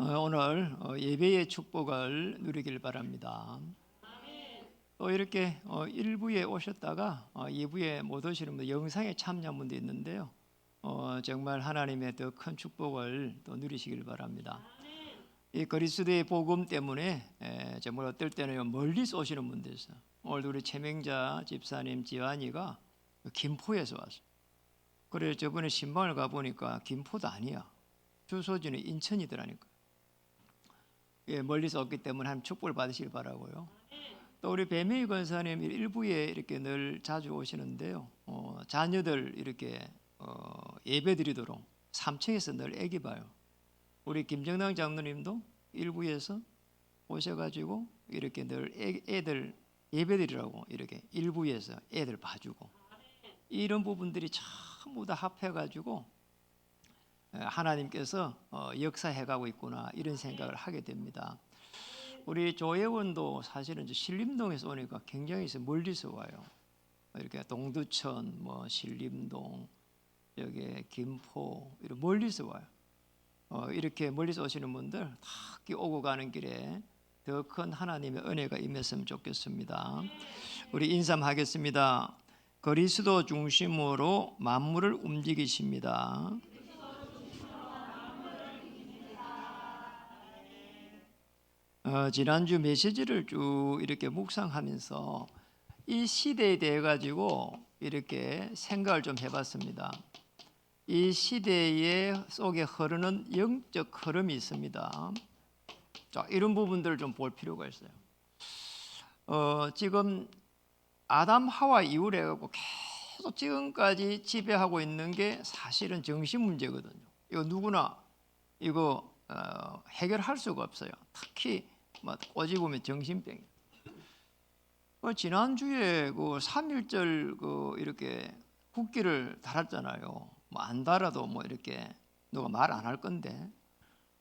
오늘 예배의 축복을 누리길 바랍니다. 또 이렇게 1부에 오셨다가 2부에 못 오시는 분, 영상에 참여한 분도 있는데요. 정말 하나님의 더 큰 축복을 또 누리시길 바랍니다. 이 그리스도의 복음 때문에 정말 어떨 때는 멀리서 오시는 분도 있어요. 오늘 우리 최명자 집사님 지환이가 김포에서 왔어요. 그래 저번에 신방을 가보니까 김포도 아니야. 주소지는 인천이더라니까. 멀리서 왔기 때문에 하나님 축복을 받으시길 바라고요. 또 우리 배명희 권사님 일부에 이렇게 늘 자주 오시는데요. 자녀들 이렇게 예배드리도록 3층에서 늘 애기 봐요. 우리 김정당 장로님도 일부에서 오셔가지고 이렇게 늘 애들 예배드리라고 이렇게 일부에서 애들 봐주고, 이런 부분들이 전부 다 합해가지고 하나님께서 역사해가고 있구나 이런 생각을 하게 됩니다. 우리 조혜원도 사실은 신림동에서 오니까 굉장히 멀리서 와요. 이렇게 동두천, 신림동, 여기 김포 이렇게 멀리서 와요. 이렇게 멀리서 오시는 분들 다 오고 가는 길에 더 큰 하나님의 은혜가 임했으면 좋겠습니다. 우리 인사하겠습니다. 그리스도 중심으로 만물을 움직이십니다. 지난주 메시지를 쭉 이렇게 묵상하면서 이 시대에 대해 가지고 이렇게 생각을 좀 해봤습니다. 이 시대의 속에 흐르는 영적 흐름이 있습니다. 자, 이런 부분들을 좀 볼 필요가 있어요. 지금 아담 하와 이후로 해갖고 계속 지금까지 지배하고 있는 게 사실은 정신 문제거든요. 이거 누구나 이거 해결할 수가 없어요. 특히 꼬집으면 정신병이에요. 지난주에 그 3.1절 이렇게 국기를 달았잖아요. 안 달아도 이렇게 누가 말 안 할 건데,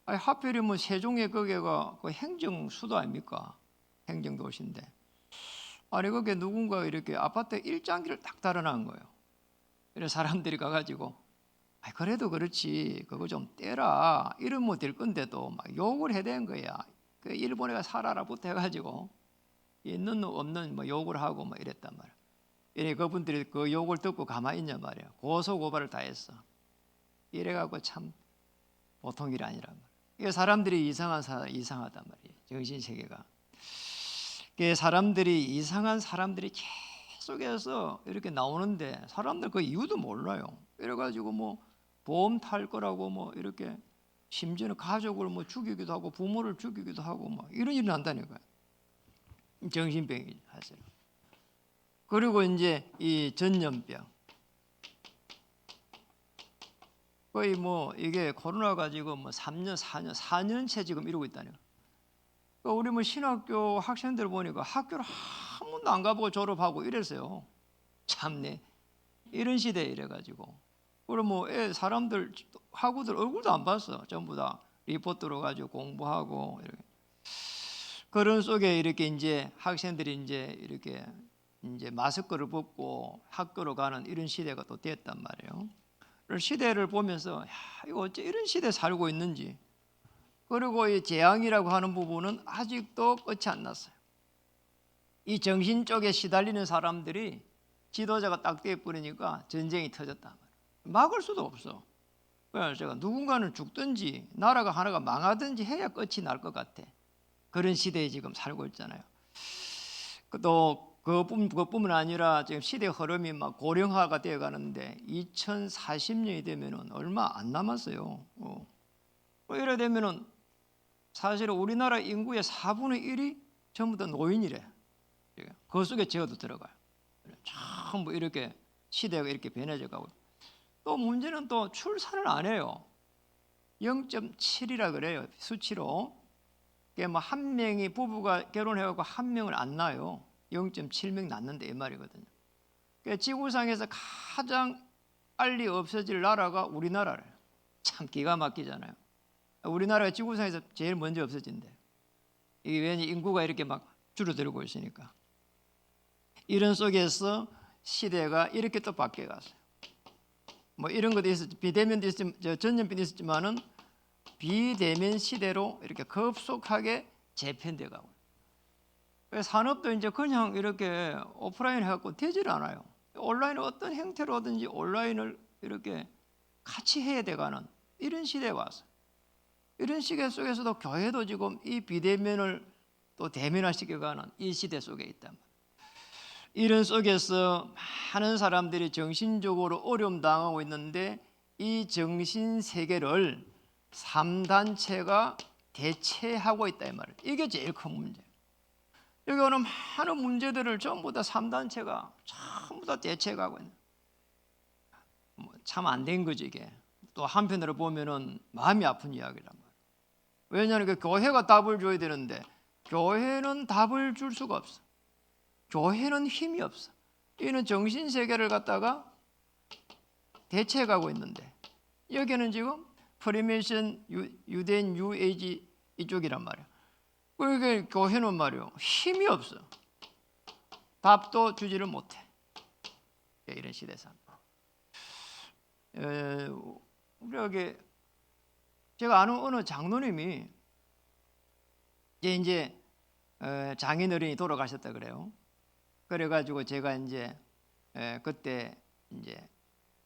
하필이면 세종의 거기가 그 행정 수도 아닙니까? 행정도시인데, 아니 거기에 누군가 이렇게 아파트 일장기를 딱 달아놓은 거예요. 그래서 사람들이 가가지고 그래도 그렇지 그거 좀 떼라 이러면 될 건데도 막 욕을 해야 되는 거야. 그 일본에가 살아라부터 해가지고 있는 없는 욕을 하고 이랬단 말이야. 이래 그분들이 그 욕을 듣고 가만히 있냐 말이야. 고소 고발을 다 했어. 이래갖고 참 보통 일이 아니란 말이야. 이게 사람들이 이상하단 말이에요. 정신 세계가. 사람들이 이상한 사람들이 계속해서 이렇게 나오는데 사람들 그 이유도 몰라요. 이래가지고 보험 탈 거라고 이렇게 심지어는 가족을 죽이기도 하고 부모를 죽이기도 하고 이런 일이 난다니까요. 정신병이죠 사실. 그리고 이제 이 전염병, 거의 이게 코로나 가지고 3년 4년째 지금 이러고 있다니까. 우리 신학교 학생들 보니까 학교를 한 번도 안 가보고 졸업하고 이랬어요. 참네, 이런 시대에 이래가지고. 그리고 사람들 학우들 얼굴도 안 봤어. 전부 다 리포트로 가지고 공부하고 이렇게. 그런 속에 이렇게 이제 학생들이 이렇게 마스크를 벗고 학교로 가는 이런 시대가 또 됐단 말이에요. 시대를 보면서 이거 어째 이런 시대에 살고 있는지. 그리고 이 재앙이라고 하는 부분은 아직도 끝이 안 났어요. 이 정신 쪽에 시달리는 사람들이 지도자가 딱 돼버리니까 전쟁이 터졌단 말이에요. 막을 수도 없어. 그래서 제가 누군가는 죽든지 나라가 하나가 망하든지 해야 끝이 날 것 같아. 그런 시대에 지금 살고 있잖아요. 또 그것뿐만 아니라 지금 시대 흐름이 고령화가 되어 가는데 2040년이 되면은 얼마 안 남았어요. 이래 되면은 사실은 우리나라 인구의 4분의 1이 전부 다 노인이래. 그 속에 제어도 들어가요. 전부 이렇게 시대가 이렇게 변해져 가고. 또 문제는 또 출산을 안 해요. 0.7이라 그래요. 수치로. 한 명이 부부가 결혼해갖고 한 명을 안 낳아요. 0.7명 낳는데 이 말이거든요. 지구상에서 가장 빨리 없어질 나라가 우리나라래요. 참 기가 막히잖아요. 우리나라가 지구상에서 제일 먼저 없어진대. 이게 왜냐 인구가 이렇게 줄어들고 있으니까. 이런 속에서 시대가 이렇게 또 바뀌어 갔어요. 이런 것도 있었지. 비대면도 있었지, 전염병도 있었지만은 비대면 시대로 이렇게 급속하게 재편돼 가고, 산업도 이제 그냥 이렇게 오프라인 해갖고 되질 않아요. 온라인을 어떤 형태로든지 온라인을 이렇게 같이 해야 돼가는 이런 시대에 와서, 이런 시대 속에서도 교회도 지금 이 비대면을 또 대면화시켜가는 이 시대 속에 있단 말이에요. 이런 속에서 많은 사람들이 정신적으로 어려움 당하고 있는데, 이 정신 세계를 3단체가 대체하고 있다 이 말이에요. 이게 제일 큰 문제예요. 여기 오는 많은 문제들을 전부 다 3단체가 전부 다 대체하고 있는, 참 안 된 거지 이게. 또 한편으로 보면은 마음이 아픈 이야기란 말이에요. 왜냐하면 그 교회가 답을 줘야 되는데 교회는 답을 줄 수가 없어. 교회는 힘이 없어. 이는 정신세계를 갖다가 대체해가고 있는데, 여기는 지금 프리메이션, 유대인, 뉴에이지 이쪽이란 말이야. 그러니까 교회는 말이요, 힘이 없어. 답도 주지를 못해. 이런 시대에서 우리 여기 제가 아는 어느 장로님이 이제 장인어른이 돌아가셨다 그래요. 그래가지고 제가 이제 그때 이제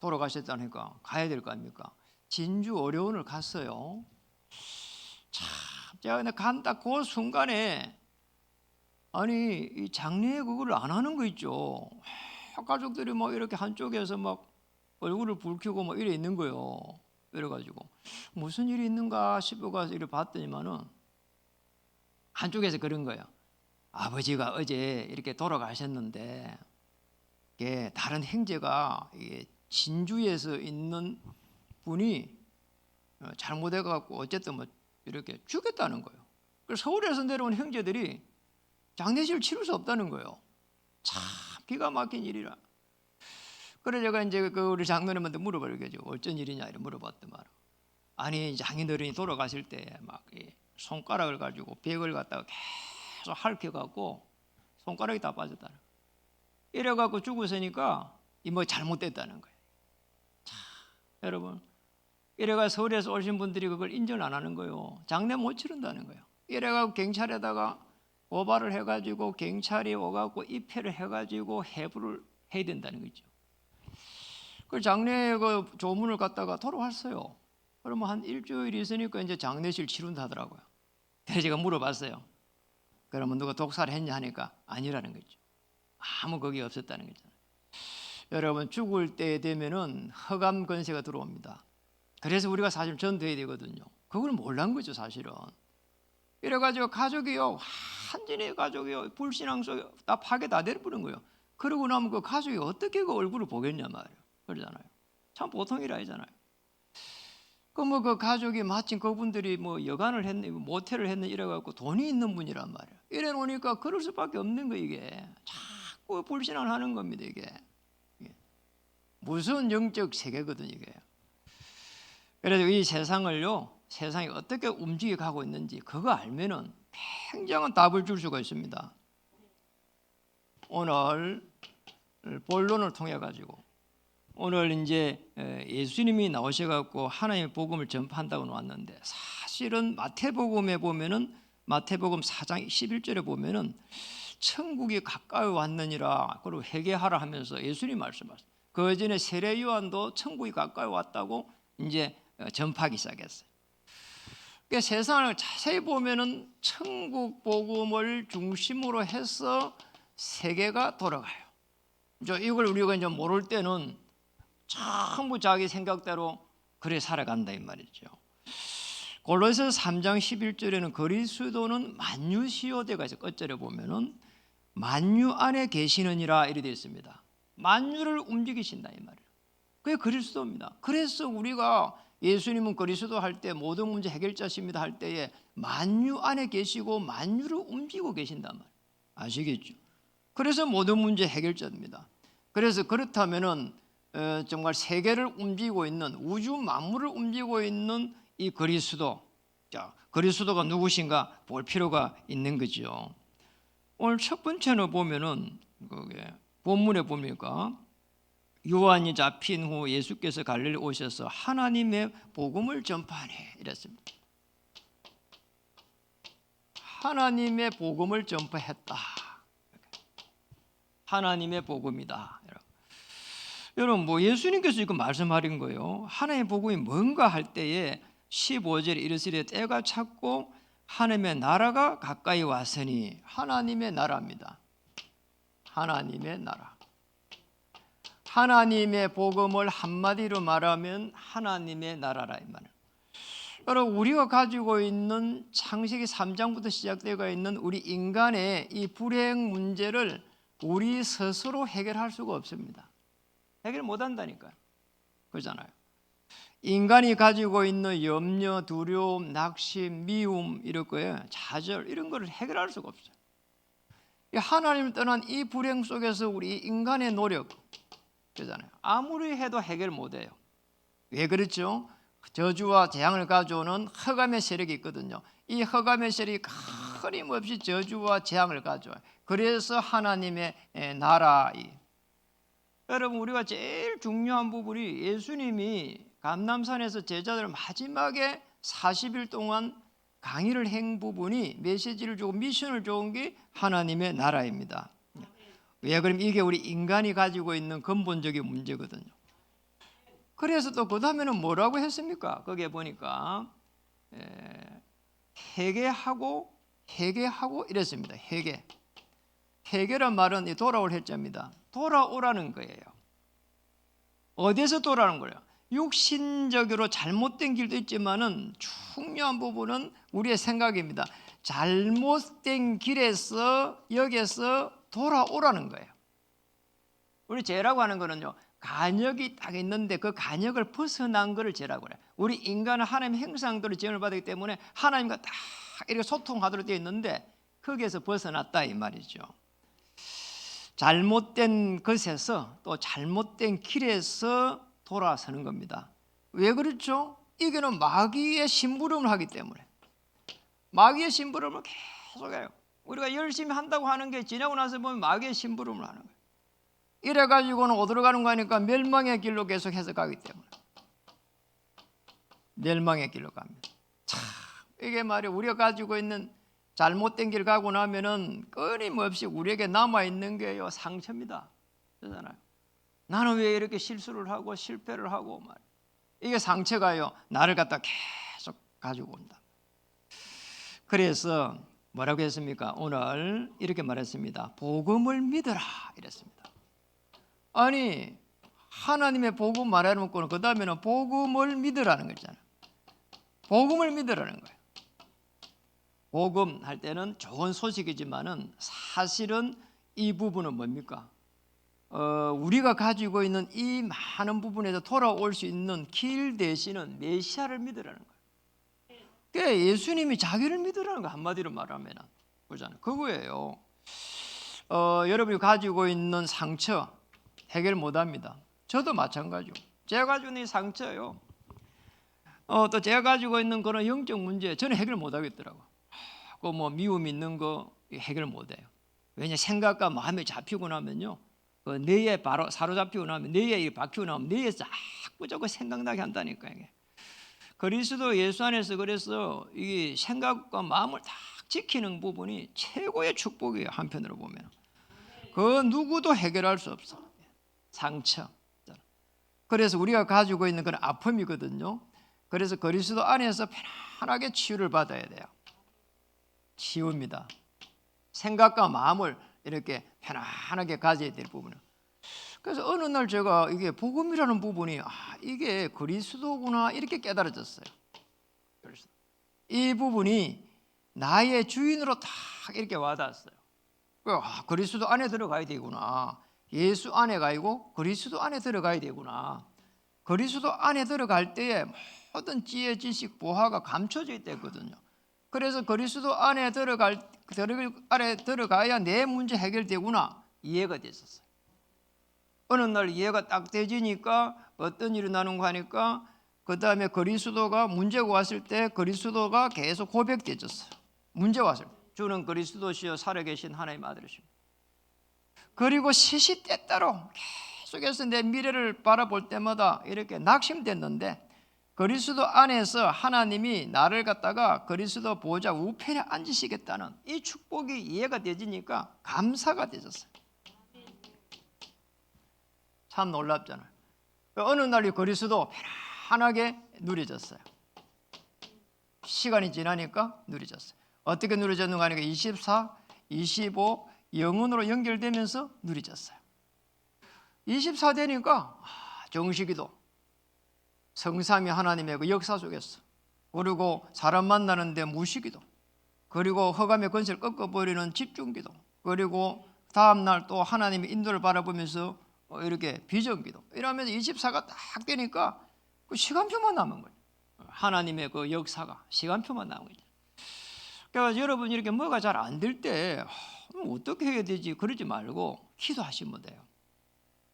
돌아가셨다니까 가야 될 거 아닙니까? 진주 어려운을 갔어요. 참 제가 근데 간다 그 순간에, 아니 이 장례 그거를 안 하는 거 있죠. 가족들이 막 이렇게 한쪽에서 막 얼굴을 붉히고 막 이래 있는 거예요. 이래가지고 무슨 일이 있는가 싶어가서 이래 봤더니만은 한쪽에서 그런 거예요. 아버지가 어제 이렇게 돌아가셨는데 이게 다른 형제가 이게 진주에서 있는 분이 잘못해갖고 어쨌든 뭐 이렇게 죽였다는 거예요. 그래서 서울에서 내려온 형제들이 장례식을 치를 수 없다는 거예요. 참 기가 막힌 일이라. 그래서 제가 이제 그 우리 장로님한테 물어보려고 어쩐 일이냐 이렇게 물어봤더만, 아니 장인어른이 돌아가실 때 막 손가락을 가지고 벽을 갖다가 계속 핥혀갖고 손가락이 다 빠졌다는 거예요. 이래갖고 죽었으니까 이 뭐 잘못됐다는 거예요. 자, 여러분, 이래가 서울에서 오신 분들이 그걸 인정 안 하는 거예요. 장례 못 치른다는 거예요. 이래갖고 경찰에다가 고발을 해가지고 경찰이 오갖고 입회를 해가지고 해부를 해야 된다는 거죠. 그 장례 그 조문을 갖다가 돌아왔어요. 그러면 한 일주일 있으니까 이제 장례식 치른다 하더라고요. 그래서 제가 물어봤어요. 그러면 누가 독살을 했냐 하니까 아니라는 거죠. 아무 거기 없었다는 거잖아요. 여러분, 죽을 때 되면은 허감 권세가 들어옵니다. 그래서 우리가 사실 전도해야 되거든요. 그걸 몰란 거죠 사실은. 이래가지고 가족이요, 완전히 가족이요, 불신앙 속에 다 파괴 다 돼버린 거예요. 그러고 나면 그 가족이 어떻게 그 얼굴을 보겠냐 말이에요. 그러잖아요. 참 보통 일 아니잖아요. 그 가족이 마침 그분들이 뭐 여간을 했네, 모텔을 했네 이래갖고 돈이 있는 분이란 말이에요. 이래 놓으니까 그럴 수밖에 없는 거 이게. 자꾸 불신앙을 하는 겁니다 이게. 무슨 영적 세계거든 이게. 그래서 이 세상을요, 세상이 어떻게 움직여 가고 있는지 그거 알면은 굉장한 답을 줄 수가 있습니다. 오늘 본론을 통해 가지고, 오늘 이제 예수님이 나오셔갖고 하나님의 복음을 전파한다고 나왔는데, 사실은 마태복음에 보면은 마태복음 4장 11절에 보면은 천국이 가까이 왔느니라 그리고 회개하라 하면서 예수님이 말씀하셨어요. 그 전에 세례 요한도 천국이 가까이 왔다고 이제 전파하기 시작했어요. 그러니까 세상을 자세히 보면은 천국 복음을 중심으로 해서 세계가 돌아가요. 이걸 우리가 이제 모를 때는 전부 자기 생각대로 그래 살아간다 이 말이죠. 골로새서 3장 11절에는 그리스도는 만유시효대가 있어요. 끝절에 보면은 만유 안에 계시느니라 이렇게 되어 있습니다. 만유를 움직이신다 이 말이에요. 그게 그리스도입니다. 그래서 우리가 예수님은 그리스도 할 때 모든 문제 해결자십니다 할 때에 만유 안에 계시고 만유를 움직이고 계신단 말이에요. 아시겠죠? 그래서 모든 문제 해결자입니다. 그래서 그렇다면은 정말 세계를 움직이고 있는, 우주 만물을 움직이고 있는 이 그리스도, 자, 그리스도가 누구신가 볼 필요가 있는 거죠. 오늘 첫 번째로 보면은 그게 본문에 보니까 요한이 잡힌 후 예수께서 갈릴리 오셔서 하나님의 복음을 전파하네 이랬습니다. 하나님의 복음을 전파했다. 하나님의 복음이다. 여러분 뭐 예수님께서 이거 말씀하신 거예요. 하나님의 복음이 뭔가 할 때에 15절에 이르시되 때가 찼고 하나님의 나라가 가까이 왔으니 하나님의 나라입니다. 하나님의 나라. 하나님의 복음을 한마디로 말하면 하나님의 나라라 이 말이에요. 여러분 우리가 가지고 있는 창세기 3장부터 시작되어 있는 우리 인간의 이 불행 문제를 우리 스스로 해결할 수가 없습니다. 해결 못한다니까요. 그렇잖아요. 인간이 가지고 있는 염려, 두려움, 낙심, 미움 이런 거에 좌절 이런 거를 해결할 수가 없어요. 하나님을 떠난 이 불행 속에서 우리 인간의 노력 그렇잖아요. 아무리 해도 해결 못해요. 왜 그렇죠? 저주와 재앙을 가져오는 흑암의 세력이 있거든요. 이 흑암의 세력이 끊임없이 저주와 재앙을 가져와요. 그래서 하나님의 나라. 여러분 우리가 제일 중요한 부분이 예수님이 감람산에서 제자들 마지막에 40일 동안 강의를 한 부분이 메시지를 주고 미션을 준 게 하나님의 나라입니다. 왜 그럼 이게 우리 인간이 가지고 있는 근본적인 문제거든요. 그래서 또 그 다음에는 뭐라고 했습니까? 거기에 보니까 회개하고 이랬습니다. 회개란 말은 돌아올 해자입니다. 돌아오라는 거예요. 어디서 돌아오는 거예요? 육신적으로 잘못된 길도 있지만은 중요한 부분은 우리의 생각입니다. 잘못된 길에서 여기서 돌아오라는 거예요. 우리 죄라고 하는 거는요. 간역이 딱 있는데 그 간역을 벗어난 것을 죄라고 그래요. 우리 인간은 하나님의 형상대로 지음을 받았기 때문에 하나님과 딱 이렇게 소통하도록 되어 있는데 거기에서 벗어났다 이 말이죠. 잘못된 것에서 또 잘못된 길에서 돌아서는 겁니다. 왜 그렇죠? 이게는 마귀의 심부름을 하기 때문에 마귀의 심부름을 계속해요. 우리가 열심히 한다고 하는 게 지나고 나서 보면 마귀의 심부름을 하는 거예요. 이래가지고는 어디로 가는 거니까 멸망의 길로 계속 해서 가기 때문에 멸망의 길로 갑니다. 참 이게 말이에요. 우리가 가지고 있는 잘못된 길 가고 나면은 끊임없이 우리에게 남아있는 게요 상처입니다. 그렇잖아요. 나는 왜 이렇게 실수를 하고 실패를 하고 말 이게 상처가요 나를 갖다 계속 가지고 온다. 그래서 뭐라고 했습니까? 오늘 이렇게 말했습니다. 복음을 믿어라 이랬습니다. 아니 하나님의 복음 말해놓고 그 다음에는 복음을 믿으라는 거잖아요. 복음을 믿으라는 거예요. 복음 할 때는 좋은 소식이지만은 사실은 이 부분은 뭡니까? 우리가 가지고 있는 이 많은 부분에서 돌아올 수 있는 길 대신은 메시아를 믿으라는 거예요. 그러니까 예수님이 자기를 믿으라는 거 한마디로 말하면 그렇잖아요. 그거예요. 여러분이 가지고 있는 상처 해결 못합니다. 저도 마찬가지요. 제가 가지고 있는 이 상처요. 또 제가 가지고 있는 그런 영적 문제 저는 해결 못하겠더라고. 그 뭐 미움 있는 거 해결 못해요. 왜냐 생각과 마음에 잡히고 나면요, 그 뇌에 바로 사로잡히고 나면 뇌에 박히고 나면 뇌에 자꾸 저거 생각나게 한다니까 이게. 그리스도 예수 안에서 그래서 이 생각과 마음을 딱 지키는 부분이 최고의 축복이에요. 한편으로 보면 그 누구도 해결할 수 없어. 상처. 그래서 우리가 가지고 있는 그런 아픔이거든요. 그래서 그리스도 안에서 편안하게 치유를 받아야 돼요. 치유입니다. 생각과 마음을 이렇게 편안하게 가져야 될 부분은. 그래서 어느 날 제가 이게 복음이라는 부분이 이게 그리스도구나 이렇게 깨달아졌어요. 그래서 이 부분이 나의 주인으로 딱 이렇게 와닿았어요. 그리스도 안에 들어가야 되구나. 예수 안에 가고 그리스도 안에 들어가야 되구나. 그리스도 안에 들어갈 때에 모든 지혜, 지식, 보화가 감춰져 있거든요. 그래서 그리스도 안에 들어가야 내 문제 해결되구나 이해가 됐었어요. 어느 날 이해가 딱 되지니까 어떤 일이 나는 거 하니까 그 다음에 그리스도가 문제가 왔을 때 그리스도가 계속 고백되었어요. 문제 왔을 때 주는 그리스도시여 살아계신 하나님의 아들이십니다. 그리고 시시때때로 계속해서 내 미래를 바라볼 때마다 이렇게 낙심됐는데 그리스도 안에서 하나님이 나를 갖다가 그리스도 보좌 우편에 앉으시겠다는 이 축복이 이해가 되지니까 감사가 되졌어요. 참 놀랍잖아요. 어느 날 이 그리스도 편안하게 누려졌어요. 시간이 지나니까 누려졌어요. 어떻게 누려졌는가 하니까 24, 25 영혼으로 연결되면서 누려졌어요. 24 되니까 정식기도 성삼위 하나님의 그 역사 속에서, 그리고 사람 만나는데 무시기도, 그리고 허감의 권세를 꺾어버리는 집중기도, 그리고 다음날 또 하나님의 인도를 바라보면서 이렇게 비전기도, 이러면서 24가 딱 되니까 그 시간표만 남은 거예요. 하나님의 그 역사가 시간표만 남은 거죠. 그러니까 여러분 이렇게 뭐가 잘 안 될 때 어떻게 해야 되지 그러지 말고 기도하시면 돼요.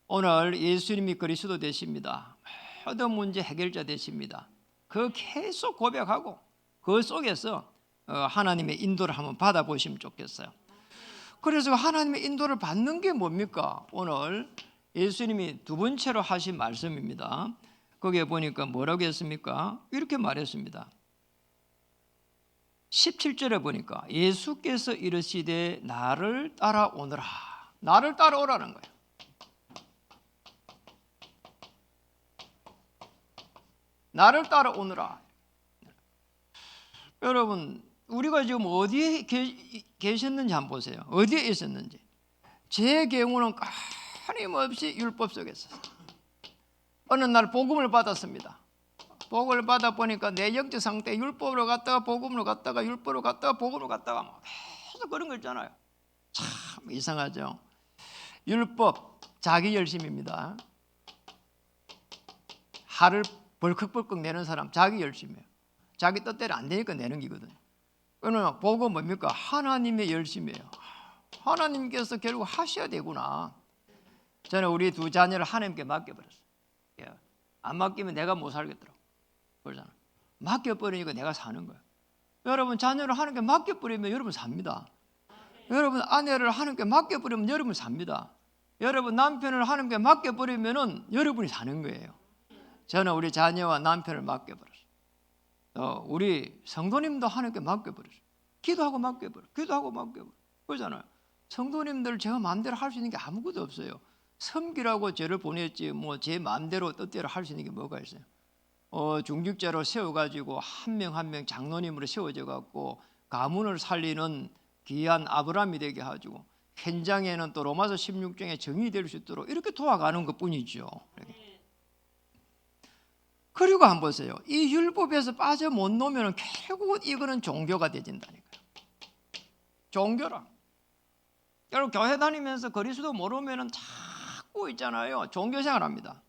오늘 예수님이 그리스도 되십니다. 모든 문제 해결자 되십니다. 그 계속 고백하고 그 속에서 하나님의 인도를 한번 받아보시면 좋겠어요. 그래서 하나님의 인도를 받는 게 뭡니까? 오늘 예수님이 두 번째로 하신 말씀입니다. 거기에 보니까 뭐라고 했습니까? 이렇게 말했습니다. 17절에 보니까 예수께서 이르시되 나를 따라오너라. 나를 따라오라는 거예요. 나를 따라오너라. 여러분 우리가 지금 어디에 계셨는지 한번 보세요. 어디에 있었는지. 제 경우는 끊임없이 율법 속에 있었어요. 어느 날 복음을 받았습니다. 복음을 받아 보니까 내 영적 상태 율법으로 갔다가 복음으로 갔다가 율법으로 갔다가 복음으로 갔다가 막 계속 그런 거 있잖아요. 참 이상하죠. 율법 자기 열심입니다. 화를 벌컥벌컥 내는 사람 자기 열심이에요. 자기 뜻대로 안 되니까 내는 기거든요. 그러나 복음 뭡니까? 하나님의 열심이에요. 하나님께서 결국 하셔야 되구나. 저는 우리 두 자녀를 하나님께 맡겨버렸어요. 안 맡기면 내가 못 살겠더라고. 그러잖아. 맡겨버리니까 내가 사는 거예요. 여러분 자녀를 하나님께 맡겨버리면 여러분 삽니다. 여러분 아내를 하나님께 맡겨버리면 여러분 삽니다. 여러분 남편을 하나님께 맡겨버리면 여러분이 사는 거예요. 저는 우리 자녀와 남편을 맡겨버렸어요. 우리 성도님도 하나님께 맡겨버렸어요. 기도하고 맡겨버려. 기도하고 맡겨버려. 그러잖아요. 성도님들 제가 마음대로 할 수 있는 게 아무것도 없어요. 섬기라고 죄를 보냈지 뭐 제 마음대로 뜻대로 할 수 있는 게 뭐가 있어요. 중직자로 세워가지고 한 명 한 명 장로님으로 세워져 갖고 가문을 살리는 귀한 아브라함이 되게 해가지고 현장에는 또 로마서 16장에 정의 될 수 있도록 이렇게 도와가는 것뿐이죠. 이렇게. 그리고 한번 보세요. 이 율법에서 빠져 못 놓으면 결국은 이거는 종교가 되진다니까요. 종교라. 여러분 교회 다니면서 그리스도 모르면 자꾸 있잖아요. 종교생활 합니다.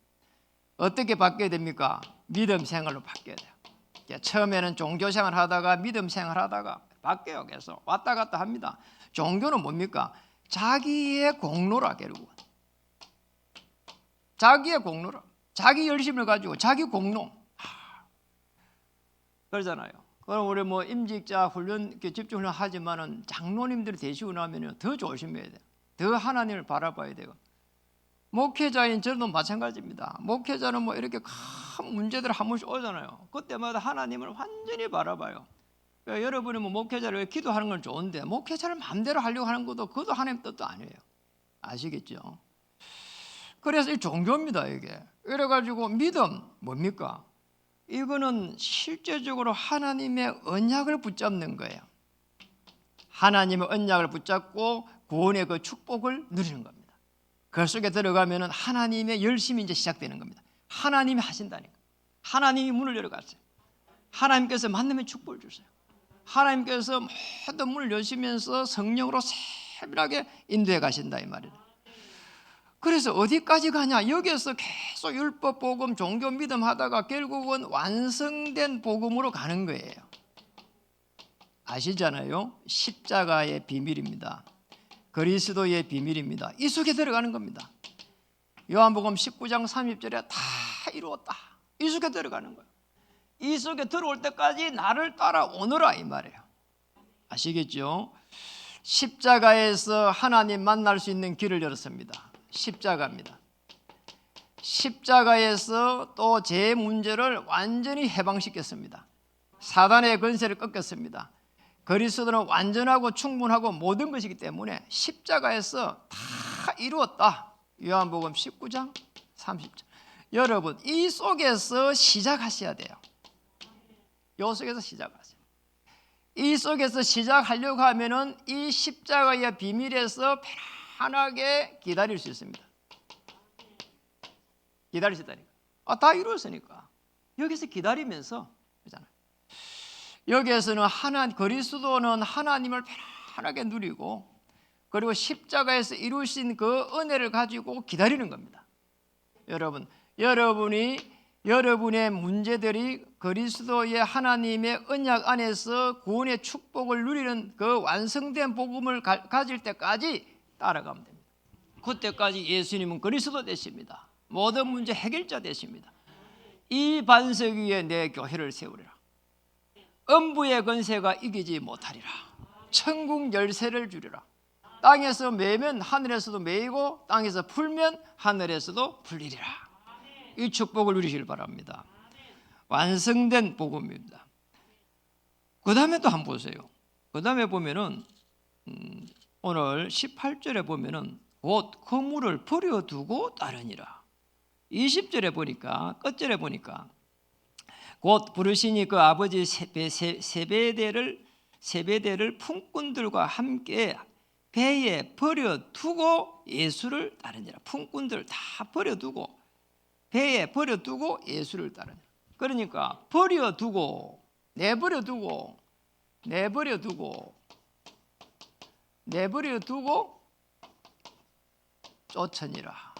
어떻게 바뀌어야 됩니까? 믿음 생활로 바뀌어야 돼요. 처음에는 종교생활 하다가 믿음 생활 하다가 바뀌어요. 계속 왔다 갔다 합니다. 종교는 뭡니까? 자기의 공로라. 결국은 자기의 공로라. 자기 열심을 가지고 자기 공로. 그러잖아요. 그럼 우리 뭐 임직자 훈련, 집중 훈련 하지만은 장로님들이 되시고 나면은 더 조심해야 돼요. 더 하나님을 바라봐야 돼요. 목회자인 저도 마찬가지입니다. 목회자는 뭐 이렇게 큰 문제들 한 번씩 오잖아요. 그때마다 하나님을 완전히 바라봐요. 그러니까 여러분이 뭐 목회자를 기도하는 건 좋은데 목회자를 마음대로 하려고 하는 것도 그것도 하나님 뜻도 아니에요. 아시겠죠? 그래서 이 종교입니다. 이게. 이래가지고 믿음 뭡니까? 이거는 실제적으로 하나님의 언약을 붙잡는 거예요. 하나님의 언약을 붙잡고 구원의 그 축복을 누리는 겁니다. 그 속에 들어가면 하나님의 열심이 이제 시작되는 겁니다. 하나님이 하신다니까. 하나님이 문을 열어갔어요. 하나님께서 만남의 축복을 주세요. 하나님께서 모든 문을 여시면서 성령으로 세밀하게 인도해 가신다 이 말이에요. 그래서 어디까지 가냐? 여기에서 계속 율법, 복음, 종교, 믿음 하다가 결국은 완성된 복음으로 가는 거예요. 아시잖아요? 십자가의 비밀입니다. 그리스도의 비밀입니다. 이 속에 들어가는 겁니다. 요한복음 19장 30절에 다 이루었다. 이 속에 들어가는 거예요. 이 속에 들어올 때까지 나를 따라오너라 이 말이에요. 아시겠죠? 십자가에서 하나님 만날 수 있는 길을 열었습니다. 십자가입니다. 십자가에서 또 제 문제를 완전히 해방시켰습니다. 사단의 권세를 꺾었습니다. 그리스도는 완전하고 충분하고 모든 것이기 때문에 십자가에서 다 이루었다. 요한복음 19장 30절. 여러분, 이 속에서 시작하셔야 돼요. 이 속에서 시작하세요. 이 속에서 시작하려고 하면은 이 십자가의 비밀에서 편안하게 기다릴 수 있습니다. 기다릴 수 있다니까. 다 이루었으니까. 여기서 기다리면서 그렇잖아요. 여기에서는 그리스도는 하나님을 편안하게 누리고, 그리고 십자가에서 이루신 그 은혜를 가지고 기다리는 겁니다. 여러분의 문제들이 그리스도의 하나님의 언약 안에서 구원의 축복을 누리는 그 완성된 복음을 가질 때까지 따라가면 됩니다. 그때까지 예수님은 그리스도 되십니다. 모든 문제 해결자 되십니다. 이 반석 위에 내 교회를 세우리라. 음부의 권세가 이기지 못하리라. 천국 열쇠를 주리라. 땅에서 매면 하늘에서도 매이고, 땅에서 풀면 하늘에서도 풀리리라. 이 축복을 누리시길 바랍니다. 완성된 복음입니다. 그 다음에 또 한번 보세요. 그 다음에 보면은 오늘 18절에 보면은 곧 허물을 버려두고 따르니라. 20절에 보니까, 끝절에 보니까 곧 부르시니 그 아버지 세베대를 품꾼들과 함께 배에 버려두고 예수를 따르니라. 품꾼들 다 버려두고 배에 버려두고 예수를 따르니라. 그러니까 내버려두고 쫓으니라.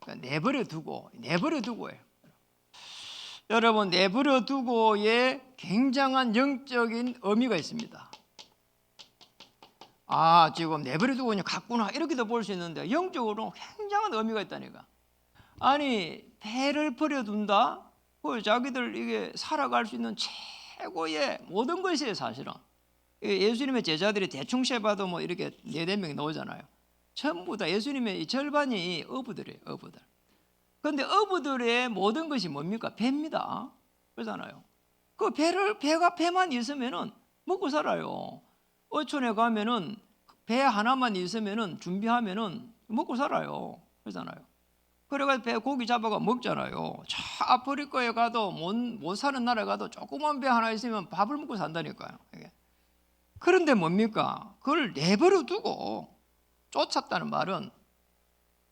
그러니까 내버려두고예요. 여러분, 내버려두고에 굉장한 영적인 의미가 있습니다. 지금 내버려두고 그냥 갔구나 이렇게도 볼 수 있는데, 영적으로 굉장한 의미가 있다니까. 아니, 배를 버려둔다? 자기들 이게 살아갈 수 있는 최고의 모든 것이에요, 사실은. 예수님의 제자들이 대충 세봐도 뭐 이렇게 4-5명이 나오잖아요. 전부 다 예수님의 절반이 어부들이에요, 어부들. 그런데 어부들의 모든 것이 뭡니까? 배입니다. 그러잖아요. 그 배만 있으면은 먹고 살아요. 어촌에 가면은 배 하나만 있으면은 준비하면은 먹고 살아요. 그러잖아요. 그래가지고 배 고기 잡아가 먹잖아요. 저 아프리카에 가도 못 사는 나라에 가도 조그만 배 하나 있으면 밥을 먹고 산다니까요. 이게. 그런데 뭡니까? 그걸 내버려 두고 쫓았다는 말은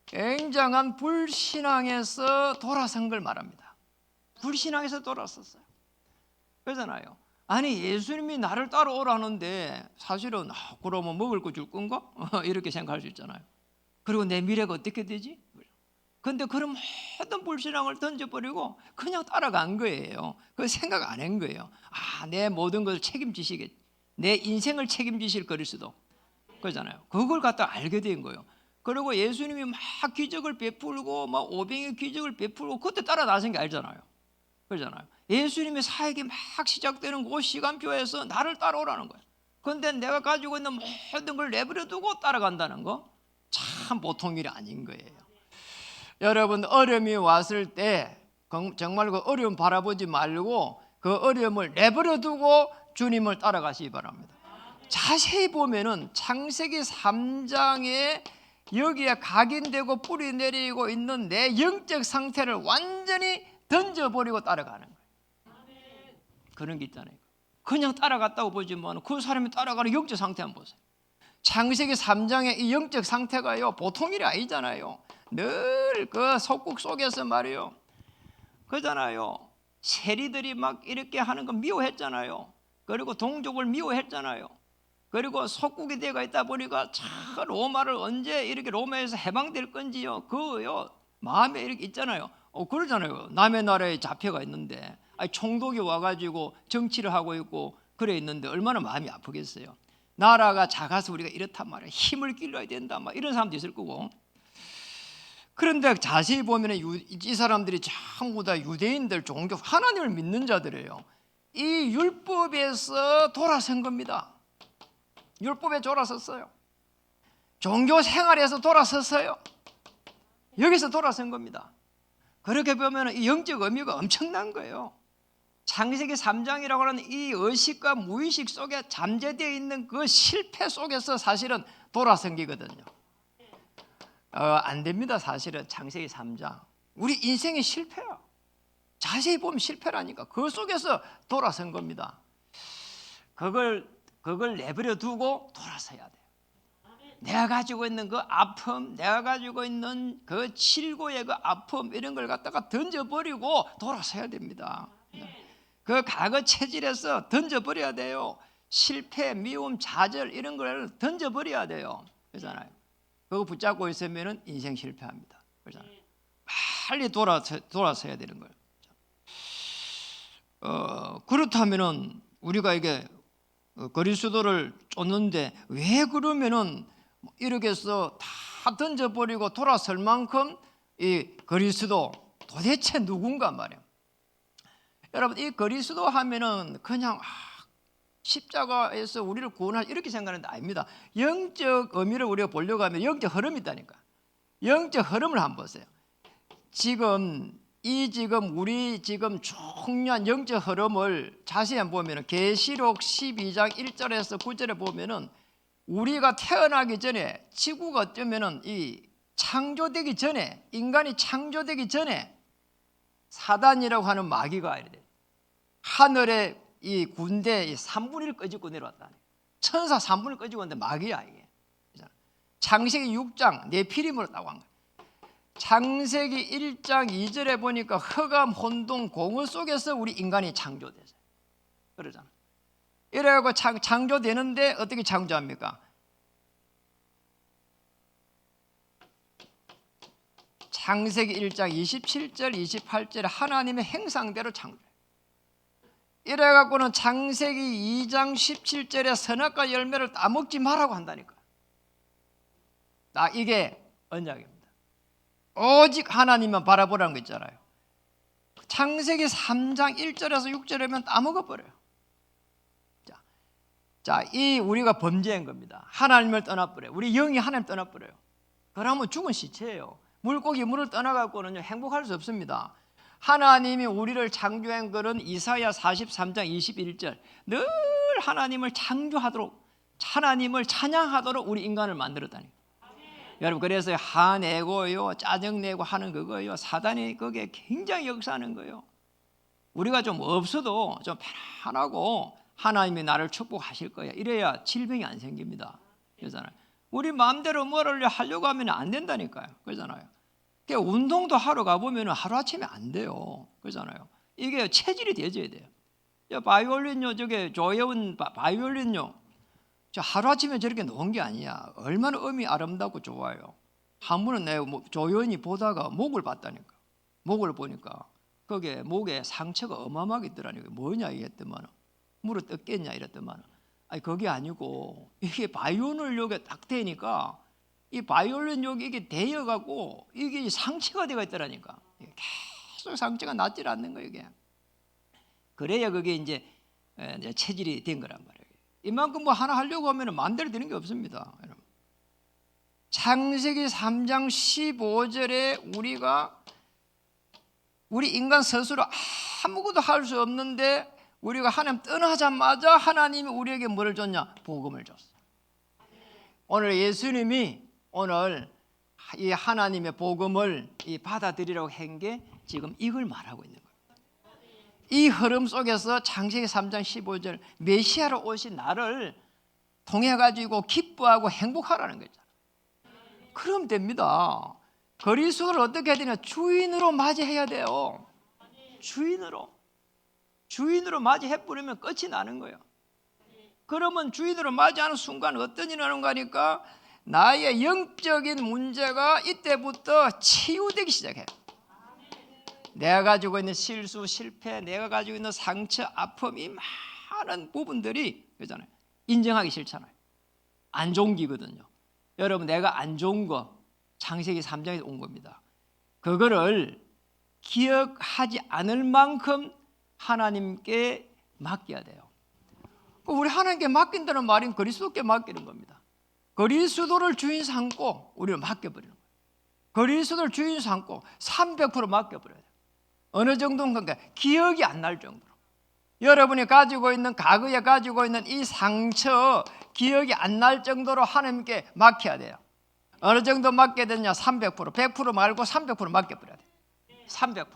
굉장한 불신앙에서 돌아선 걸 말합니다. 불신앙에서 돌아섰어요. 그러잖아요. 아니, 예수님이 나를 따라오라는데 사실은 그러면 먹을 거 줄 건가? 이렇게 생각할 수 있잖아요. 그리고 내 미래가 어떻게 되지? 그런데 그런 모든 불신앙을 던져버리고 그냥 따라간 거예요. 그 생각 안 한 거예요. 내 모든 것을 책임지시겠지. 내 인생을 책임지실 그리스도. 그러잖아요. 그걸 갖다 알게 된 거예요. 그리고 예수님이 막 기적을 베풀고 막 오병의 기적을 베풀고 그때 따라 나선 게 알잖아요. 그러잖아요. 예수님의 사역이 막 시작되는 그 시간표에서 나를 따라오라는 거예요. 그런데 내가 가지고 있는 모든 걸 내버려두고 따라간다는 거 참 보통 일이 아닌 거예요. 여러분, 어려움이 왔을 때 정말 그 어려움 바라보지 말고 그 어려움을 내버려두고 주님을 따라가시기 바랍니다. 자세히 보면은 창세기 3장에 여기에 각인되고 뿌리 내리고 있는 내 영적 상태를 완전히 던져버리고 따라가는 거예요. 그런 게 있잖아요. 그냥 따라갔다고 보지만 그 사람이 따라가는 영적 상태 한번 보세요. 창세기 3장의 이 영적 상태가요, 보통 일이 아니잖아요. 늘 그 속국 속에서 말이에요. 그러잖아요. 세리들이 막 이렇게 하는 거 미워했잖아요. 그리고 동족을 미워했잖아요. 그리고 속국이 되어 있다 보니까 참 로마를 언제 이렇게 로마에서 해방될 건지요, 그요 마음에 이렇게 있잖아요. 그러잖아요. 남의 나라에 잡혀가 있는데 총독이 와가지고 정치를 하고 있고 그래 있는데 얼마나 마음이 아프겠어요. 나라가 작아서 우리가 이렇단 말이에요. 힘을 길러야 된다, 막 이런 사람도 있을 거고. 그런데 자세히 보면 이 사람들이 전부 다 유대인들, 종교, 하나님을 믿는 자들이에요. 이 율법에서 돌아선 겁니다. 율법에 돌아섰어요. 종교 생활에서 돌아섰어요. 여기서 돌아선 겁니다. 그렇게 보면 이 영적 의미가 엄청난 거예요. 창세기 3장이라고 하는 이 의식과 무의식 속에 잠재되어 있는 그 실패 속에서 사실은 돌아서기거든요. 안 됩니다. 사실은 창세기 3장 우리 인생의 실패야. 자세히 보면 실패라니까. 그 속에서 돌아선 겁니다. 그걸 내버려 두고 돌아서야 돼요. 내가 가지고 있는 그 아픔, 내가 가지고 있는 그 칠고의 그 아픔 이런 걸 갖다가 던져버리고 돌아서야 됩니다. 그 과거 체질에서 던져버려야 돼요. 실패, 미움, 좌절 이런 걸 던져버려야 돼요. 그렇잖아요. 그거 붙잡고 있으면 인생 실패합니다. 그렇잖아요. 빨리 돌아서야 되는 거예요. 그렇다면은 우리가 이게 그리스도를 쫓는데 왜 그러면은 이렇게 해서 다 던져버리고 돌아설 만큼 이 그리스도 도대체 누군가 말이에요. 여러분 이 그리스도 하면은 그냥 십자가에서 우리를 구원할 이렇게 생각하는 게 아닙니다. 영적 의미를 우리가 보려고 하면 영적 흐름이 있다니까. 영적 흐름을 한번 보세요. 지금 우리 중요한 영적 흐름을 자세히 한번 보면은 계시록 12장 1절에서 9절에 보면은 우리가 태어나기 전에 지구가 어쩌면은 이 창조되기 전에 인간이 창조되기 전에 사단이라고 하는 마귀가 이래 돼. 하늘에 이 군대 3분의 1 꺼지고 내려왔다. 천사 3분의 1 꺼지고 왔는데 마귀야 이게. 창세기 6장 네피림으로 따고 한 거야. 창세기 1장 2절에 보니까 흑암, 혼돈, 공허 속에서 우리 인간이 창조되죠. 그러잖아. 이래갖고 창조되는데 어떻게 창조합니까? 창세기 1장 27절, 28절에 하나님의 행상대로 창조해요. 이래갖고는 창세기 2장 17절에 선악과 열매를 따먹지 말라고 한다니까. 이게 언약입니다. 오직 하나님만 바라보라는 거 있잖아요. 창세기 3장 1절에서 6절에면 따먹어버려요. 자, 이 우리가 범죄한 겁니다. 하나님을 떠나버려요. 우리 영이 하나님 떠나버려요. 그러면 죽은 시체예요. 물고기 물을 떠나갖고는 행복할 수 없습니다. 하나님이 우리를 창조한 것은 이사야 43장 21절 늘 하나님을 창조하도록 하나님을 찬양하도록 우리 인간을 만들었다니. 여러분 그래서 화내고요 짜증내고 하는 그거요 사단이 거기에 굉장히 역사하는 거예요. 우리가 좀 없어도 좀 편안하고 하나님이 나를 축복하실 거야 이래야 질병이 안 생깁니다. 그러잖아요. 우리 마음대로 뭐를 하려고 하면 안 된다니까요. 그러잖아요. 그러니까 운동도 하러 가보면 하루아침에 안 돼요. 그러잖아요. 이게 체질이 되어져야 돼요. 바이올린요 저게 조여운 바이올린요 저 하루아침에 저렇게 놓은 게 아니야. 얼마나 음이 아름답고 좋아요. 한 번은 내가 조연히 보다가 목을 봤다니까. 목을 보니까 거기에 목에 상처가 어마어마하게 있더라니까. 뭐냐 이랬더만 물어 뜯겠냐 이랬더만 아니 그게 아니고 이게 바이올린 여기에 딱 대니까 이 바이올린 여기 이게 대여갖고 이게 상처가 되어 있더라니까. 계속 상처가 낫질 않는 거예요 이게. 그래야 그게 이제 체질이 된 거란 말이에요. 이만큼 뭐 하나 하려고 하면 마음대로 되는 게 없습니다. 여러분. 창세기 3장 15절에 우리 인간 스스로 아무것도 할 수 없는데 우리가 하나님 떠나자마자 하나님이 우리에게 뭐를 줬냐? 복음을 줬어. 오늘 예수님이 오늘 이 하나님의 복음을 받아들이라고 한 게 지금 이걸 말하고 있는 거예요. 이 흐름 속에서 창세기 3장 15절 메시아로 오신 나를 통해 가지고 기뻐하고 행복하라는 거죠. 그럼 됩니다. 그리스도를 어떻게 해야 되냐? 주인으로 맞이해야 돼요. 주인으로 맞이해 버리면 끝이 나는 거예요. 그러면 주인으로 맞이하는 순간 어떤 일이 나는 거니까 나의 영적인 문제가 이때부터 치유되기 시작해요. 내가 가지고 있는 실수, 실패, 내가 가지고 있는 상처, 아픔 이 많은 부분들이 그잖아요. 인정하기 싫잖아요. 안 좋은 기거든요. 여러분 내가 안 좋은 거 창세기 3장에서 온 겁니다. 그거를 기억하지 않을 만큼 하나님께 맡겨야 돼요. 우리 하나님께 맡긴다는 말은 그리스도께 맡기는 겁니다. 그리스도를 주인 삼고 우리를 맡겨버리는 거예요. 그리스도를 주인 삼고 300% 맡겨버려야 돼요. 어느 정도인가 기억이 안 날 정도로. 여러분이 가지고 있는 과거에 가지고 있는 이 상처 기억이 안 날 정도로 하나님께 맡겨야 돼요. 어느 정도 맡게 되냐? 300%, 100% 말고 300% 맡겨버려야 돼요. 300%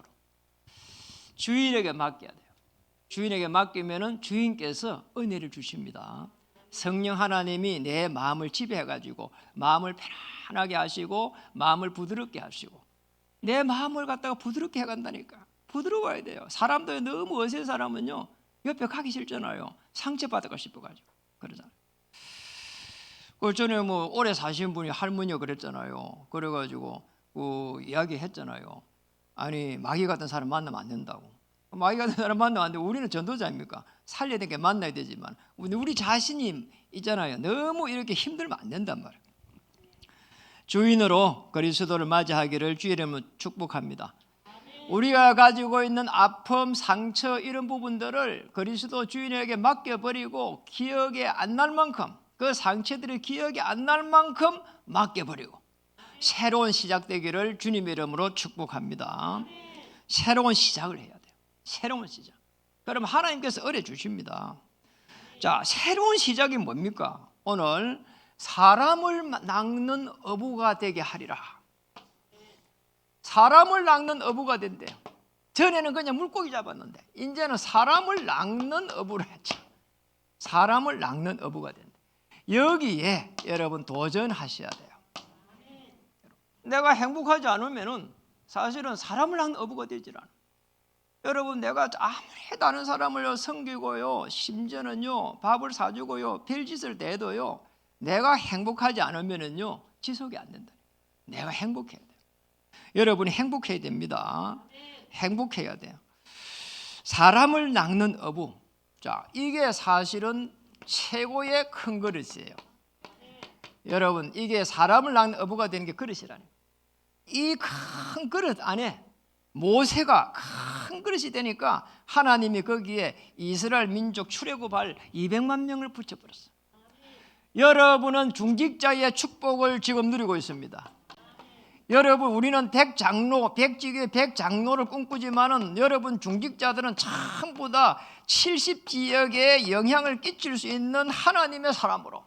주인에게 맡겨야 돼요. 주인에게 맡기면은 주인께서 은혜를 주십니다. 성령 하나님이 내 마음을 지배해가지고 마음을 편안하게 하시고 마음을 부드럽게 하시고 내 마음을 갖다가 부드럽게 해간다니까. 부드러워야 돼요. 사람들 너무 어세한 사람은요 옆에 가기 싫잖아요. 상처받아가 싶어가지고 그러잖아요. 그 전에 뭐 오래 사신 분이 할머니가 그랬잖아요. 그래가지고 이야기했잖아요. 아니 마귀 같은 사람 만나면 안 된다고. 마귀 같은 사람 만나면 안 되고 우리는 전도자입니까? 살려야 되니까 만나야 되지만 우리 자신이 있잖아요. 너무 이렇게 힘들면 안 된단 말이에요. 주인으로 그리스도를 맞이하기를 주의 이름으로 축복합니다. 우리가 가지고 있는 아픔, 상처 이런 부분들을 그리스도 주인에게 맡겨버리고 기억에 안 날 만큼 그 상처들이 기억이 안 날 만큼 맡겨버리고 새로운 시작되기를 주님의 이름으로 축복합니다. 새로운 시작을 해야 돼요. 새로운 시작. 그럼 하나님께서 은혜 주십니다. 자, 새로운 시작이 뭡니까? 오늘 사람을 낚는 어부가 되게 하리라. 사람을 낚는 어부가 된대요. 전에는 그냥 물고기 잡았는데 이제는 사람을 낚는 어부를 했죠. 사람을 낚는 어부가 된대. 여기에 여러분 도전하셔야 돼요. 내가 행복하지 않으면은 사실은 사람을 낚는 어부가 되질 않아요. 여러분 내가 아무리 다른 사람을 섬기고요 심지어는요 밥을 사주고요 별짓을 내도요 내가 행복하지 않으면은요 지속이 안 된다. 내가 행복해야 돼요. 여러분이 행복해야 됩니다. 행복해야 돼요. 사람을 낚는 어부. 자, 이게 사실은 최고의 큰 그릇이에요. 여러분 이게 사람을 낚는 어부가 되는 게 그릇이라니. 이 큰 그릇 안에 모세가 큰 그릇이 되니까 하나님이 거기에 이스라엘 민족 출애굽할 200만 명을 붙여버렸어요. 여러분은 중직자의 축복을 지금 누리고 있습니다. 여러분 우리는 백장로, 백직의 백장로를 꿈꾸지만은 여러분 중직자들은 전부 다 70지역에 영향을 끼칠 수 있는 하나님의 사람으로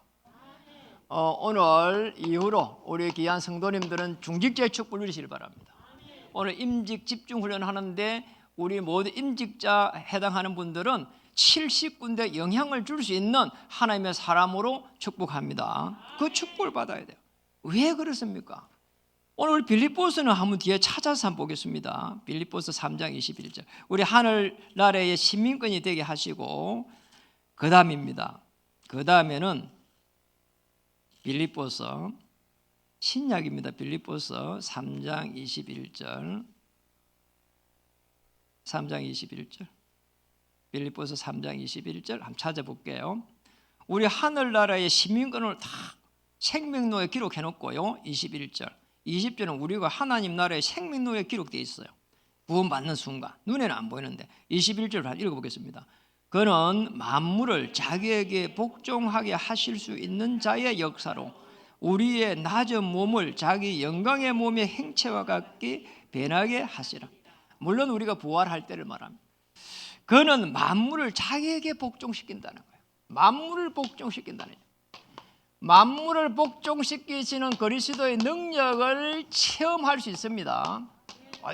오늘 이후로 우리 귀한 성도님들은 중직자의 축복을 누리시길 바랍니다. 오늘 임직 집중훈련 하는데 우리 모두 임직자 해당하는 분들은 70군데 영향을 줄 수 있는 하나님의 사람으로 축복합니다. 그 축복을 받아야 돼요. 왜 그렇습니까? 오늘 빌립보서는 한번 뒤에 찾아서 한번 보겠습니다. 빌립보서 3장 21절. 우리 하늘나라의 시민권이 되게 하시고 그 다음입니다. 그 다음에는 빌립보서 신약입니다. 빌립보서 3장 21절. 3장 21절. 빌립보서 3장 21절 한번 찾아볼게요. 우리 하늘나라의 시민권을 다 생명록에 기록해 놓고요. 21절. 20절은 우리가 하나님 나라의 생명록에 기록되어 있어요. 구원받는 순간 눈에는 안 보이는데 21절을 읽어보겠습니다. 그는 만물을 자기에게 복종하게 하실 수 있는 자의 역사로 우리의 낮은 몸을 자기 영광의 몸의 행체와 같게 변하게 하시라. 물론 우리가 부활할 때를 말합니다. 그는 만물을 자기에게 복종시킨다는 거예요. 만물을 복종시킨다는 거예요. 만물을 복종시키시는 그리스도의 능력을 체험할 수 있습니다.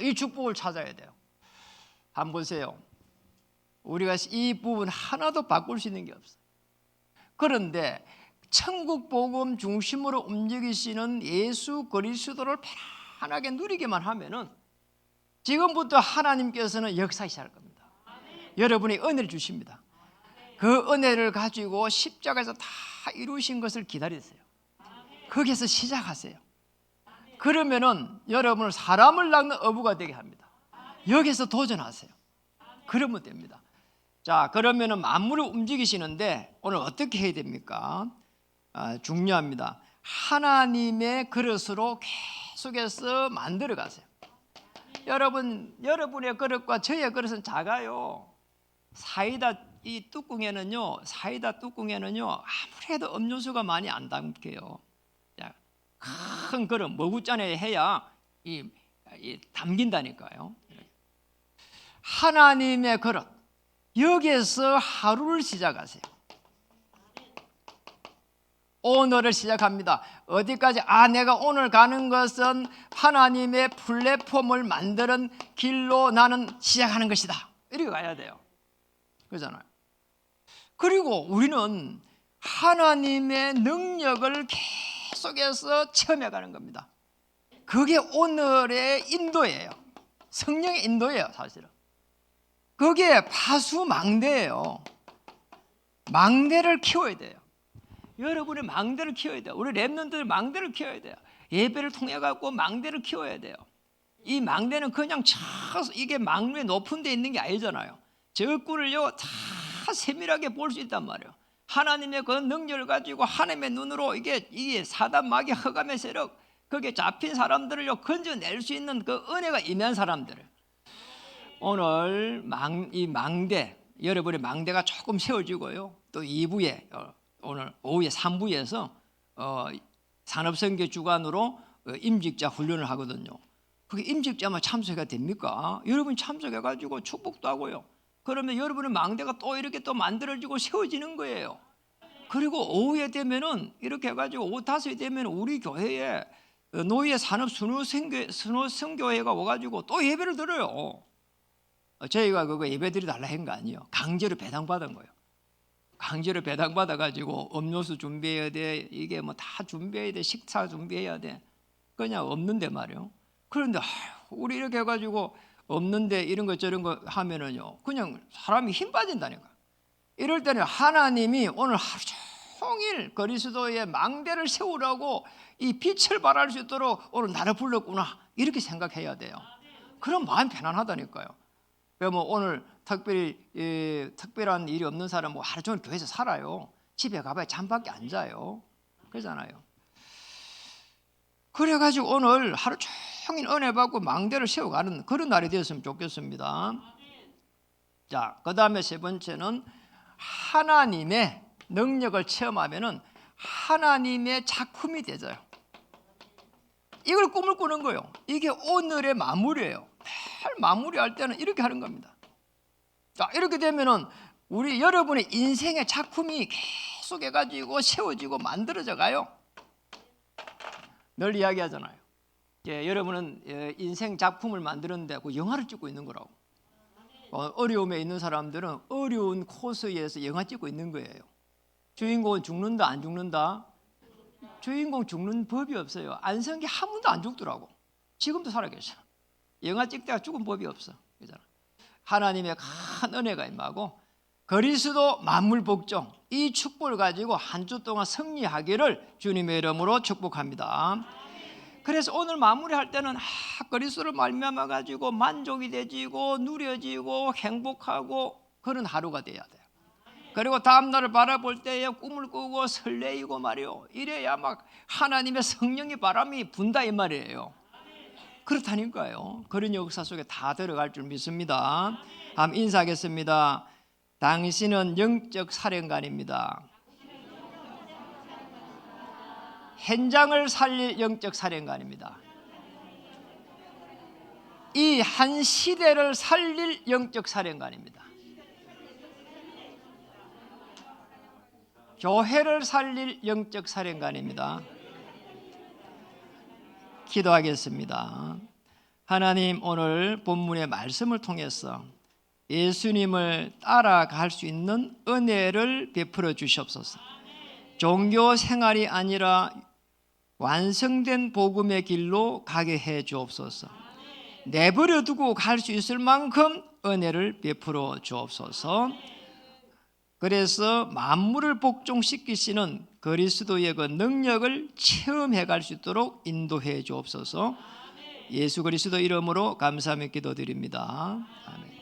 이 축복을 찾아야 돼요. 한번 보세요. 우리가 이 부분 하나도 바꿀 수 있는 게 없어요. 그런데 천국 복음 중심으로 움직이시는 예수 그리스도를 편안하게 누리기만 하면은 지금부터 하나님께서는 역사하실 겁니다. 여러분이 은혜를 주십니다. 그 은혜를 가지고 십자가에서 다 이루신 것을 기다리세요. 거기에서 시작하세요. 그러면은 여러분을 사람을 낚는 어부가 되게 합니다. 여기서 도전하세요. 그러면 됩니다. 자, 그러면은 만물을 움직이시는데 오늘 어떻게 해야 됩니까? 중요합니다. 하나님의 그릇으로 계속해서 만들어 가세요. 여러분의 그릇과 저의 그릇은 작아요. 사이다 뚜껑에는요 아무래도 음료수가 많이 안 담겨요. 큰 그릇 머구잔에 해야 담긴다니까요. 하나님의 그릇, 여기에서 하루를 시작하세요. 오늘을 시작합니다. 어디까지? 내가 오늘 가는 것은 하나님의 플랫폼을 만드는 길로 나는 시작하는 것이다. 이렇게 가야 돼요. 그렇잖아요. 그리고 우리는 하나님의 능력을 계속해서 체험해 가는 겁니다. 그게 오늘의 인도예요. 성령의 인도예요, 사실은. 그게 파수망대예요. 망대를 키워야 돼요. 여러분의 망대를 키워야 돼요. 우리 렘넌트들 망대를 키워야 돼요. 예배를 통해 갖고 망대를 키워야 돼요. 이 망대는 그냥 이게 망대 높은 데 있는 게 아니잖아요. 적군을요 다 세밀하게 볼 수 있단 말이에요. 하나님의 그 능력을 가지고 하나님의 눈으로 이게 사단 마귀 흑암의 세력 거기에 잡힌 사람들을요 건져낼 수 있는 그 은혜가 임한 사람들을 오늘 이 망대, 여러분의 망대가 조금 세워지고요. 또 2부에 오늘 오후에 3부에서 산업선교 주관으로 임직자 훈련을 하거든요. 그게 임직자만 참석해야 됩니까? 여러분 참석해가지고 축복도 하고요. 그러면 여러분의 망대가 또 이렇게 또 만들어지고 세워지는 거예요. 그리고 오후에 되면은 이렇게 해가지고 오후 5시 되면 우리 교회에 노예 산업 선교회가 와가지고 또 예배를 드려요. 저희가 그거 예배드리 달라 한 거 아니에요. 강제로 배당받은 거예요. 강제로 배당받아가지고 음료수 준비해야 돼. 이게 뭐 다 준비해야 돼. 식사 준비해야 돼. 그냥 없는데 말이에요. 그런데 우리 이렇게 해가지고 없는데 이런 거 저런 거 하면은요 그냥 사람이 힘 빠진다니까. 이럴 때는 하나님이 오늘 하루 종일 그리스도의 망대를 세우라고 이 빛을 발할 수 있도록 오늘 나를 불렀구나 이렇게 생각해야 돼요. 그럼 마음이 편안하다니까요. 뭐 오늘 특별한 일이 없는 사람 뭐 하루 종일 교회에서 살아요. 집에 가봐야 잠밖에 안 자요. 그러잖아요. 그래가지고 오늘 하루 종일 은혜 받고 망대를 세워가는 그런 날이 되었으면 좋겠습니다. 자, 그 다음에 세 번째는 하나님의 능력을 체험하면은 하나님의 작품이 되져요. 이걸 꿈을 꾸는 거예요. 이게 오늘의 마무리예요. 늘 마무리할 때는 이렇게 하는 겁니다. 자, 이렇게 되면은 여러분의 인생의 작품이 계속 해가지고 세워지고 만들어져 가요. 늘 이야기하잖아요. 여러분은 인생 작품을 만드는데 그 영화를 찍고 있는 거라고. 어려움에 있는 사람들은 어려운 코스에서 영화 찍고 있는 거예요. 주인공은 죽는다 안 죽는다? 주인공 죽는 법이 없어요. 안성기 한 번도 안 죽더라고. 지금도 살아계셔. 영화 찍다가 죽은 법이 없어. 그잖아. 하나님의 큰 은혜가 임하고 그리스도 만물 복종 이 축복을 가지고 한 주 동안 승리하기를 주님의 이름으로 축복합니다. 그래서 오늘 마무리할 때는 그리스도를 말미암아 가지고 만족이 되지고 누려지고 행복하고 그런 하루가 돼야 돼요. 그리고 다음 날을 바라볼 때에 꿈을 꾸고 설레이고 말이요. 이래야 막 하나님의 성령의 바람이 분다 이 말이에요. 그렇다니까요. 그런 역사 속에 다 들어갈 줄 믿습니다. 한번 인사하겠습니다. 당신은 영적 사령관입니다. 현장을 살릴 영적 사령관입니다. 이 한 시대를 살릴 영적 사령관입니다. 교회를 살릴 영적 사령관입니다. 기도하겠습니다. 하나님, 오늘 본문의 말씀을 통해서 예수님을 따라갈 수 있는 은혜를 베풀어 주시옵소서. 종교 생활이 아니라 완성된 복음의 길로 가게 해 주옵소서. 내버려 두고 갈 수 있을 만큼 은혜를 베풀어 주옵소서. 그래서 만물을 복종시키시는 그리스도의 그 능력을 체험해 갈 수 있도록 인도해 주옵소서. 예수 그리스도 이름으로 감사하며 기도드립니다. 아멘.